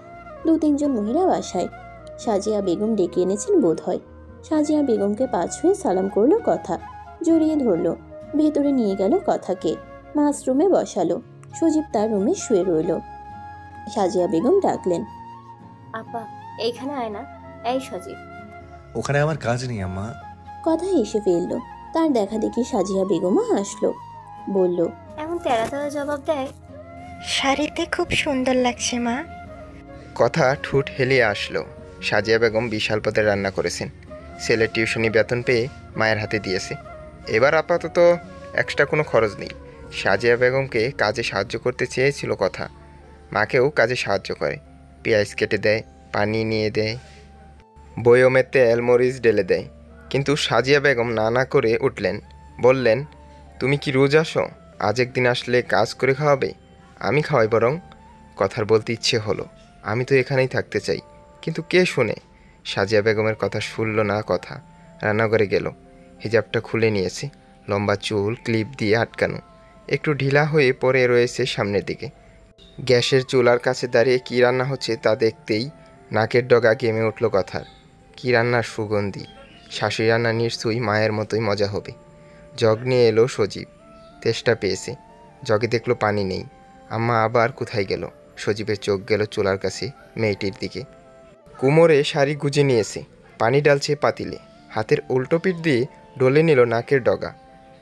[SPEAKER 1] 2-3 জন মহিলা বাসায়। সাজিয়া বেগম ডেকে এনেছেন বোধ হয়। সাজিয়া বেগমকে পা ছুঁয়ে সালাম করলো কথা। জড়িয়ে ধরলো। ভেতরে নিয়ে গেল কথাকে। মাশরুমে বসালো। সজীব তার রুমে শুয়ে রইল। সাজিয়া বেগম ডাকলেন,
[SPEAKER 11] আপা এইখানে আয় না। এই সজীব।
[SPEAKER 10] ওখানে আমার কাজ নেই আম্মা।
[SPEAKER 1] কথা হেসে ফেললো। তার দেখা দেখি সাজিয়া বেগমও হাসলো। বলল,
[SPEAKER 11] এমন তেরা তেরা জবাব দেয়?
[SPEAKER 12] শাড়িতে খুব সুন্দর লাগছে মা।
[SPEAKER 7] কথা ঠোঁট হেলিয়ে আসলো।
[SPEAKER 12] সাজিয়া বেগম বিশাল পদের রান্না করেছেন। ছেলের টিউশনি বেতন পেয়ে মায়ের হাতে দিয়েছে। এবার আপাতত এক্সট্রা কোনো খরচ নেই। সাজিয়া বেগমকে কাজে সাহায্য করতে চেয়েছিল কথা, মাকেও কাজে সাহায্য করে। পেঁয়াজ কেটে দেয়, পানি নিয়ে দেয়, বয়মে তেল মরিচ ঢেলে দেয়। কিন্তু সাজিয়া বেগম না করে উঠলেন, বললেন, তুমি কি রোজ আসো? আজ একদিন আসলে কাজ করে খাওয়াবে? আমি খাওয়াই বরং। কথার বলতে ইচ্ছে হলো, আমি তো এখানেই থাকতে চাই, কিন্তু কে শুনে? সাজিয়া বেগমের কথা শুনল না। কথা রান্নাঘরে গেল, হিজাবটা খুলে নিয়েছে, লম্বা চুল ক্লিপ দিয়ে আটকানো, একটু ঢিলা হয়ে পড়ে রয়েছে সামনের দিকে। গ্যাসের চুলার কাছে দাঁড়িয়ে কী রান্না হচ্ছে তা দেখতেই নাকের ডগা গেমে উঠল কথার। কী রান্নার সুগন্ধি! শাশুড়ি রান্না নিশ্চয়ই মায়ের মতোই মজা হবে। জগ নিয়ে এলো সজীব, তেষ্টা পেয়েছে। জগে দেখলো পানি নেই। আম্মা আবার কোথায় গেল? সজীবের চোখ গেল চুলার কাছে মেয়েটির দিকে। কোমরে শাড়ি গুজে নিয়েছে, পানি ডালছে পাতিলে, হাতের উল্টো পিঠ দিয়ে ডলে নিল নাকের ডগা।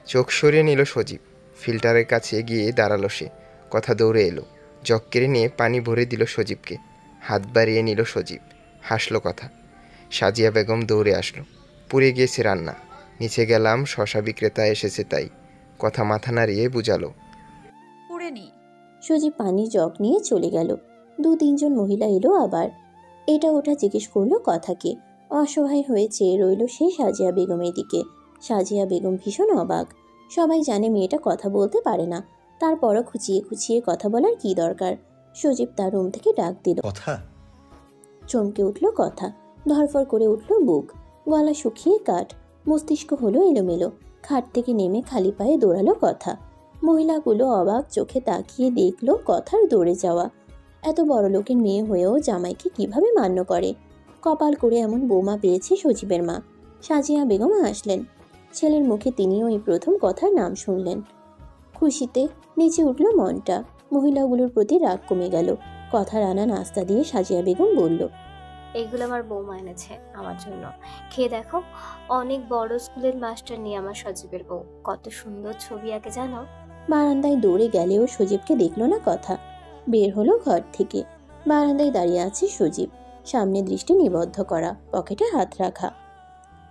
[SPEAKER 12] চোখ সরিয়ে নিল সজীব। ফিল্টারের কাছে গিয়ে দাঁড়ালো সে। কথা দৌড়ে এলো, জগ কেড়ে নিয়ে পানি ভরে দিল সজীবকে। হাত বাড়িয়ে নিল সজীব, হাসলো কথা। সাজিয়া বেগম দৌড়ে আসলো। পুড়ে গিয়েছে রান্না। নিচে গেলাম, শশা বিক্রেতা এসেছে তাই। কথা মাথা নাড়িয়ে বুঝালো,
[SPEAKER 4] পুড়ে নি।
[SPEAKER 1] সজীব পানির জগ নিয়ে চলে গেল। 2-3 জন মহিলা এলো আবার। এটা ওটা জিজ্ঞেস করলো কথাকে। অসহায় হয়ে চেয়ে রইল সে সাজিয়া বেগমের দিকে। সাজিয়া বেগম ভীষণ অবাক। সবাই জানে মেয়েটা কথা বলতে পারে না, তারপরও খুঁচিয়ে খুঁচিয়ে কথা বলার কি দরকার? সজীব তার রুম থেকে ডাক দিল।
[SPEAKER 10] কথা
[SPEAKER 1] চমকে উঠল কথা, ধরফর করে উঠল বুক, গলা শুকিয়ে কাঠ, মস্তিষ্ক হলো এলোমেলো। খাট থেকে নেমে খালি পায়ে দৌড়ালো কথা। মহিলাগুলো অবাক চোখে তাকিয়ে দেখলো কথার দৌড়ে যাওয়া। এত বড় লোকের মেয়ে হয়েও জামাইকে কিভাবে মান্য করে? কপাল করে এমন বৌমা পেয়েছে সজীবের মা। সাজিয়া বেগম হাসলেন। ছেলের মুখে তিনিও এই প্রথম কথার নাম শুনলেন। খুশিতে নেচে উঠল মনটা। মহিলাগুলোর প্রতি রাগ কমে গেল। কথার আনা নাস্তা দিয়ে সাজিয়া বেগম বলল,
[SPEAKER 11] এগুলো আমার বৌমা এনেছে আমার জন্য, খেয়ে দেখো। অনেক বড় স্কুলের মাস্টার নিয়ে আমার সজীবের বউ, কত সুন্দর ছবি আঁকে জানো।
[SPEAKER 1] বারান্দায় দৌড়ে গেলেও সজীবকে দেখলো না কথা। বের হলো ঘর থেকে। বারান্দায় দাঁড়িয়ে আছে সজীব, সামনে দৃষ্টি নিবদ্ধ করা, পকেটে হাত রাখা।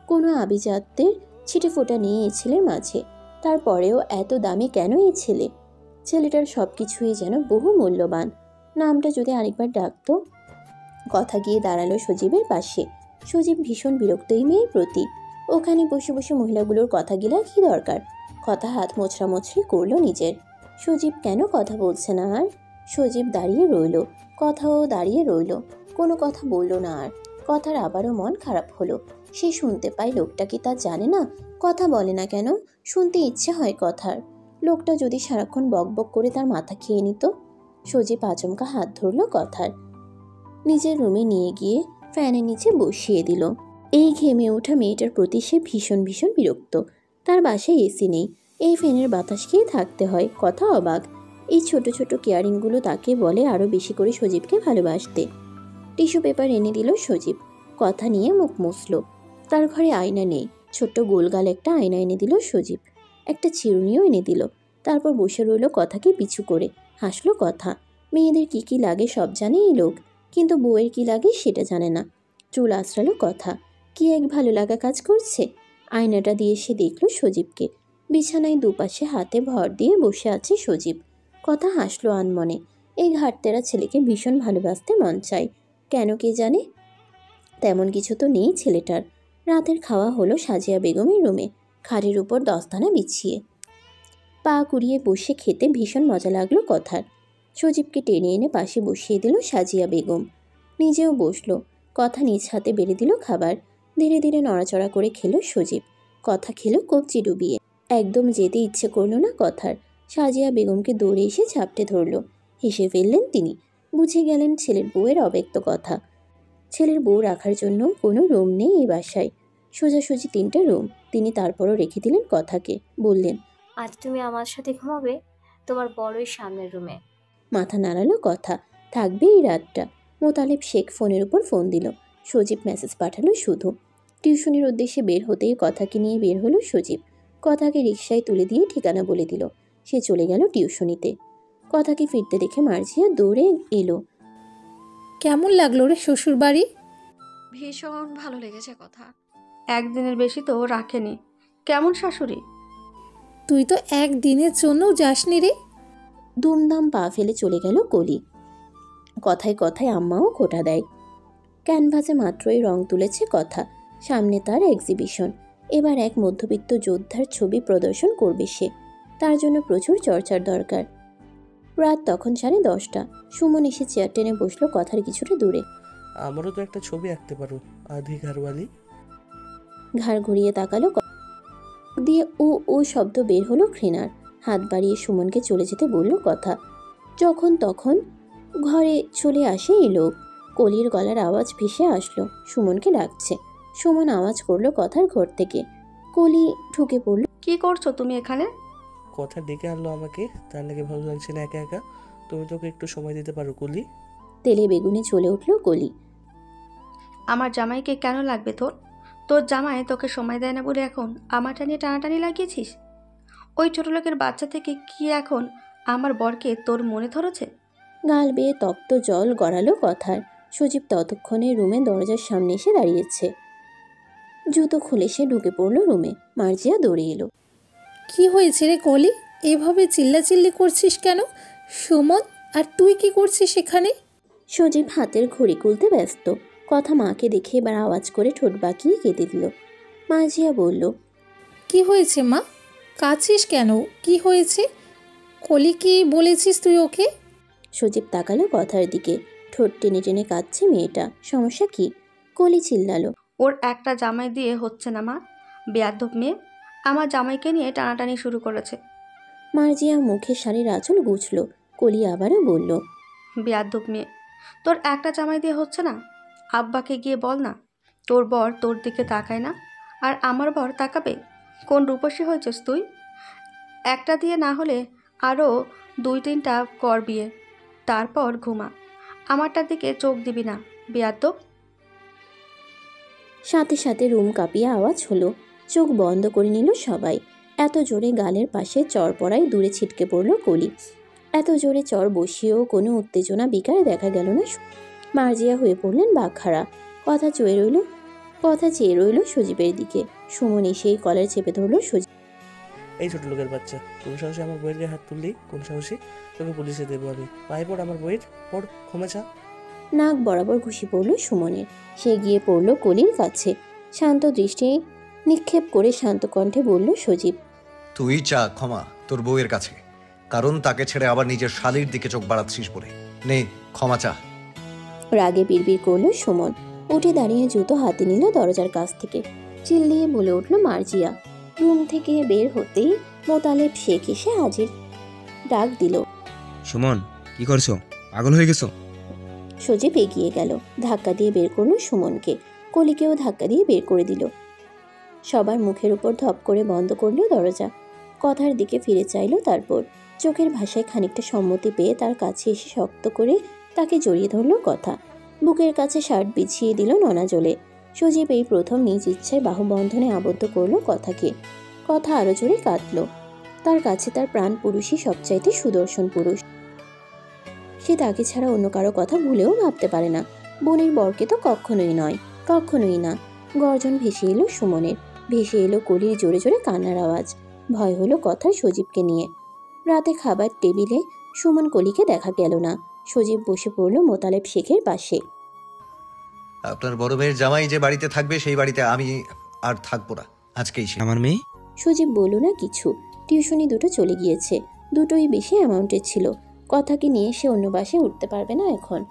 [SPEAKER 1] কোনো আভিজাত্যের ছিটে ফোঁটা নেই এই ছেলের মাঝে। তারপরেও এত দামি কেন এই ছেলে? ছেলেটার সব কিছুই যেন বহু মূল্যবান। নামটা যদি আরেকবার ডাকতো। কথা গিয়ে দাঁড়ালো সজীবের পাশে। সজীব ভীষণ বিরক্ত এই মেয়ের প্রতি। ওখানে বসে বসে মহিলাগুলোর কথা গিলার কি দরকার? কথা হাত মোছড়ামোছড়ি করলো নিজের। সজীব কেন কথা বলছে না আর? সজীব দাঁড়িয়ে রইল, কথাও দাঁড়িয়ে রইল, কোনো কথা বলল না আর। কথার আবারও মন খারাপ হলো। সে শুনতে পায় লোকটা কি তা জানে না? কথা বলে না কেন? শুনতে ইচ্ছে হয় কথার। লোকটা যদি সারাক্ষণ বকবক করে তার মাথা খেয়ে নিত। সজীব আচমকা হাত ধরল কথার, নিজের রুমে নিয়ে গিয়ে ফ্যানের নিচে বসিয়ে দিল। এই ঘেমে ওঠা মেয়েটার প্রতি সে ভীষণ ভীষণ বিরক্ত। তার বাসায় এসি নেই, এই ফ্যানের বাতাস খেয়ে থাকতে হয়। কথা অবাক। এই ছোট ছোট কেয়ারিংগুলো তাকে বলে আরও বেশি করে সজীবকে ভালোবাসতে। টিস্যু পেপার এনে দিল সজীব। কথা নিয়ে মুখ মুছল। তার ঘরে আয়না নেই। ছোট্ট গোলগাল একটা আয়না এনে দিল সজীব। একটা চিরুনিও এনে দিল। তারপর বসে রইল কথাকে পিছু করে। হাসলো কথা। মেয়েদের কি কি লাগে সব জানে এই লোক, কিন্তু বউয়ের কি লাগে সেটা জানে না। চুল আঁচড়ালো কথা। কি এক ভালো লাগা কাজ করছে। আয়নাটা দিয়ে সে দেখল সজীবকে। বিছানায় দুপাশে হাতে ভর দিয়ে বসে আছে সজীব। কথা হাসলো আনমনে। এই ঘাটতেরা ছেলেকে ভীষণ ভালোবাসতে মন চায়। কেন কে জানে? তেমন কিছু তো নেই ছেলেটার। রাতের খাওয়া হলো সাজিয়া বেগমের রুমে, খাটের উপর দস্তানা বিছিয়ে। পা কুড়িয়ে বসে খেতে ভীষণ মজা লাগলো কথার। সজীবকে টেনে এনে পাশে বসিয়ে দিল সাজিয়া বেগম। নিজেও বসলো। কথা নিজ হাতে বেড়ে দিল খাবার। ধীরে ধীরে নড়াচড়া করে খেলো সজীব। কথা খেলো কবজি ডুবিয়ে। একদম যেতে ইচ্ছে করলো না কথার। সাজিয়া বেগমকে দৌড়ে এসে ঝাপটে ধরল। হেসে ফেললেন তিনি। বুঝে গেলেন ছেলের বউয়ের অব্যক্ত কথা। ছেলের বউ রাখার জন্য কোনো রুম নেই এই বাসায়। সোজাসুজি 3টা রুম। তিনি তারপরও রেখে দিলেন কথাকে। বললেন,
[SPEAKER 11] আজ তুমি আমার সাথে ঘুমাবে তোমার বড়ই সামনের রুমে।
[SPEAKER 1] মাথা নাড়ালো কথা। থাকবে এই রাতটা। মোতালেব শেখ ফোনের উপর ফোন দিল। সজীব মেসেজ পাঠালো শুধু। টিউশনের উদ্দেশ্যে বের হতেই কথাকে নিয়ে বের হলো সজীব। কথাকে রিকশায় তুলে দিয়ে ঠিকানা বলে দিল। সে চলে গেল টিউশনিতে। কথাকে ফিরতে দেখে মার্জিয়া দৌড়ে এলো।
[SPEAKER 9] কেমন লাগলো রে শ্বশুর বাড়ি?
[SPEAKER 4] ভীষণ ভালো লেগেছে কথা।
[SPEAKER 5] একদিনের বেশি তো রাখেনি। কেমন শাশুড়ি?
[SPEAKER 9] তুই তো একদিনের জন্যও যাসনি রে।
[SPEAKER 1] দুমদাম পা ফেলে চলে গেল কলি। কথায় কথায় আম্মাও খোঁটা দেয়। ক্যানভাসে মাত্রই রং তুলেছে কথা। সামনে তার এক্সিবিশন। এবার এক মধ্যবিত্ত যোদ্ধার ছবি প্রদর্শন করবে সে। তার জন্য প্রচুর চর্চার দরকার। রাত তখন 10:30। সুমন এসে চেয়ার টেনে বসলো কথার কিছুটা দূরে।
[SPEAKER 8] আমারও তো একটা ছবি আঁকতে পারো, আধি ঘরওয়ালি।
[SPEAKER 1] ঘাড় ঘুরিয়ে তাকালো দিয়ে ও শব্দ বের হলো ঘৃণার। হাত বাড়িয়ে সুমনকে চলে যেতে বলল কথা। যখন তখন ঘরে চলে আসে এই লোক। কলির গলার আওয়াজ ভেসে আসলো, সুমনকে ডাকছে। সুমন আওয়াজ করলো কথার ঘর থেকে। কলি ঢুকে পড়ল।
[SPEAKER 5] কি করছো তুমি এখানে?
[SPEAKER 8] কথা ডেকে আনলো আমাকে, তার নাকি ভালো লাগছে না একা একা। তুমি তোকে একটু সময় দিতে পারো কলি?
[SPEAKER 1] তেলে বেগুনে চলে উঠলো কলি।
[SPEAKER 5] আমার জামাইকে কেন লাগবে তোর? তোর জামাই তোকে সময় দেয় না বলে এখন আমারটা নিয়ে টানাটানি লাগিয়েছিস? ওই ছোট লোকের বাচ্চা থেকে কি এখন আমার বরকে তোর মনে ধরেছে?
[SPEAKER 1] গাল বেয়ে তপ্ত জল গড়ালো কথার। সজীব ততক্ষণে রুমে দরজার সামনে এসে দাঁড়িয়েছে। জুতো খুলে সে ঢুকে পড়ল রুমে। মার্জিয়া দৌড়ে এলো।
[SPEAKER 9] কি হয়েছে রে কলি? এভাবে চিল্লাচিল্লি করছিস কেন? সুমন, আর তুই কি করছিস এখানে?
[SPEAKER 1] সজীব হাতের ঘড়ি খুলতে ব্যস্ত। কথা মাকে দেখে এবার আওয়াজ করে ঠোঁট বাঁকিয়ে কেঁদে দিল। মার্জিয়া বলল,
[SPEAKER 9] কি হয়েছে মা? কাঁদছিস কেন? কি হয়েছে? কলি কি বলেছিস তুই ওকে?
[SPEAKER 1] সজীব তাকালো কথার দিকে। ঠোঁট টেনে টেনে কাঁদছে মেয়েটা। সমস্যা কি? কলি চিল্লালো,
[SPEAKER 5] ওর একটা জামাই দিয়ে হচ্ছে না মা। বেয়াদব মেয়ে আমার জামাইকে নিয়ে টানাটানি শুরু করেছে।
[SPEAKER 1] মার্জিয়া মুখে শাড়ির আঁচল গুছল। কলি আবারও বলল,
[SPEAKER 5] বেয়াদব মেয়ে, তোর একটা জামাই দিয়ে হচ্ছে না? আব্বাকে গিয়ে বল না তোর বর তোর দিকে তাকায় না, আর আমার বর তাকাবে? কোন রূপসী হয়েছিস তুই? একটা দিয়ে না হলে আরও 2-3টা কর বিয়ে, তারপর ঘুমা। আমারটার দিকে চোখ দিবি না, বেয়াদব।
[SPEAKER 1] সাথে সাথে রুম কাঁপিয়ে আওয়াজ হলো। চোখ বন্ধ করে নিল সবাই। এত জোরে গালের পাশে চর পড়ায় দূরে ছিটকে পড়ল কলি। এত জোরে চর বসিয়েও কোনো উত্তেজনা বিকার দেখা গেল না। মার্জিয়া হয়ে পড়লেন বাঘখারা। কথা চেয়ে রইল সজীবের দিকে। সুমন এসেই কলার চেপে ধরল সজীব।
[SPEAKER 8] এই ছোট লোকের বাচ্চা, কোন সাহসে আমার বইয়ের গায়ে হাত তুললি? কোন সাহসে? তোকে পুলিশে দেবো আমি। পায়ে পড় আমার বইয়ের, পড়, ক্ষমা চা।
[SPEAKER 1] নাক বরাবর ঘুষি পড়ল সুমনের। সে গিয়ে পড়ল কলির কাছে। শান্ত দৃষ্টি নিক্ষেপ করে শান্ত কণ্ঠে বলল সজীব,
[SPEAKER 10] তুই চা ক্ষমা তোর বউয়ের কাছে, কারণ তাকে ছেড়ে আবার নিজের শালীর দিকে চোখ বাড়াচ্ছিস বলে। নে ক্ষমা চা।
[SPEAKER 1] রাগে বিড়বিড় করল সুমন। উঠে দাঁড়িয়ে জুতো হাতে নিল দরজার কাছ থেকে। চিল্লিয়ে বলে উঠল মার্জিয়া। রুম থেকে বের হতেই মোতালেব শেখ এসে হাজির। ডাক দিল,
[SPEAKER 7] সুমন, কি করছো? পাগল হয়ে গেছো?
[SPEAKER 1] সজীব এগিয়ে গেল। ধাক্কা দিয়ে বের করলো সুমনকে। কলিকেও ধাক্কা দিয়ে বের করে দিল। সবার মুখের উপর ধপ করে বন্ধ করলো দরজা। কথার দিকে ফিরে চাইল। তারপর চোখের ভাষায় খানিকটা সম্মতি পেয়ে তার কাছে এসে শক্ত করে তাকে জড়িয়ে ধরল কথা। বুকের কাছে শার্ট বিছিয়ে দিল ননাজলে। সজীব এই প্রথম নিজ ইচ্ছায় বাহুবন্ধনে আবদ্ধ করলো কথাকে। কথা আরো জোরে কাঁদল। তার কাছে তার প্রাণ পুরুষই সবচাইতে সুদর্শন পুরুষ। সে তাকে ছাড়া অন্য কারো কথা ভুলেও ভাবতে পারে না। বোনের বরকে তো কখনোই নয়, কখনোই না। গর্জন ভেসে এলো সুমনের। ভেসে এলো কলির জোরে জোরে কান্নার আওয়াজ। ভয় হলো কথার সজীবকে নিয়ে। রাতে খাবার টেবিলে সুমন কলিকে দেখা গেল না। সজীব বসে পড়ল মোতালেব শেখের পাশে।
[SPEAKER 10] আপনার বড় মেয়ের জামাই যে বাড়িতে থাকবে সেই বাড়িতে আমি আর থাকবো না, আজকেই সে।
[SPEAKER 7] আমার মেয়ে?
[SPEAKER 1] সজীব বলল না কিছু। টিউশনি দুটো চলে গিয়েছে। দুটোই বেশি অ্যামাউন্টের ছিল। কথাকে নিয়ে সে অন্য বাসায় উঠতে পারবে না এখন।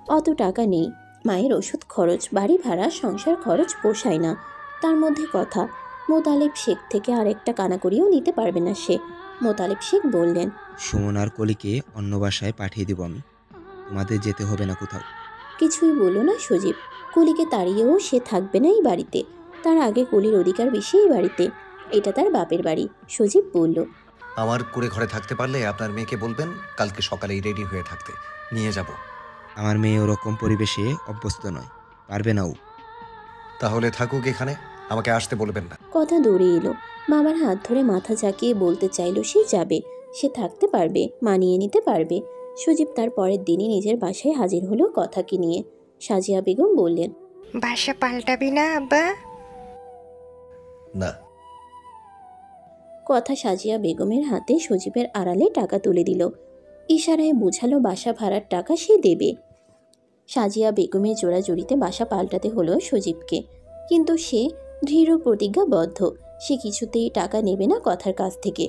[SPEAKER 1] অত টাকা নেই। মায়ের ওষুধ খরচ, বাড়ি ভাড়া, সংসার খরচ পোষায় না। তার মধ্যে কথা, মোতালেব শেখ থেকে আরেকটা কানাকড়িও নিতে পারবে না সে। মোতালেব শেখ বললেন,
[SPEAKER 7] সুমন আর কলিকে অন্য বাসায় পাঠিয়ে দিব আমি। তোমাদের যেতে হবে না কোথাও।
[SPEAKER 1] কিছুই বলল না সজীব। কলিকে তাড়িয়েও সে থাকবে না এই বাড়িতে। তার আগে কলির অধিকার বেশি এই বাড়িতে। এটা তার বাপের বাড়ি। সজীব বলল,
[SPEAKER 10] আমার কুড়ে ঘরে থাকতে পারলে আপনার মেয়েকে বলবেন কালকে সকালেই রেডি হয়ে থাকতে, নিয়ে যাব।
[SPEAKER 7] আমার মেয়ে ওরকম পরিবেশে অভ্যস্ত নয়, পারবে না ও।
[SPEAKER 10] তাহলে থাকুক এখানে, আমাকে আসতে বলবেন না।
[SPEAKER 1] কথা দৌড়ে এলো। মামার হাত ধরে মাথা ঝাঁকিয়ে বলতে চাইল সে যাবে, সে থাকতে পারবে, মানিয়ে নিতে পারবে। সজীব তার পরের দিনই নিজের বাসায় হাজির হলো কথাকে নিয়ে। সাজিয়া বেগম বললেন,
[SPEAKER 13] বাসা পাল্টাবি না আব্বা?
[SPEAKER 10] না।
[SPEAKER 1] কথা সাজিয়া বেগমের হাতে সজীবের আড়ালে টাকা তুলে দিল। ইশারায় বুঝালো বাসা ভাড়ার টাকা সে দেবে। সাজিয়া বেগমের জোড়াজুড়িতে বাসা পাল্টাতে হলো সজীবকে, কিন্তু সে দৃঢ় প্রতিজ্ঞাবদ্ধ, সে কিছুতেই টাকা নেবে না কথার কাছ থেকে।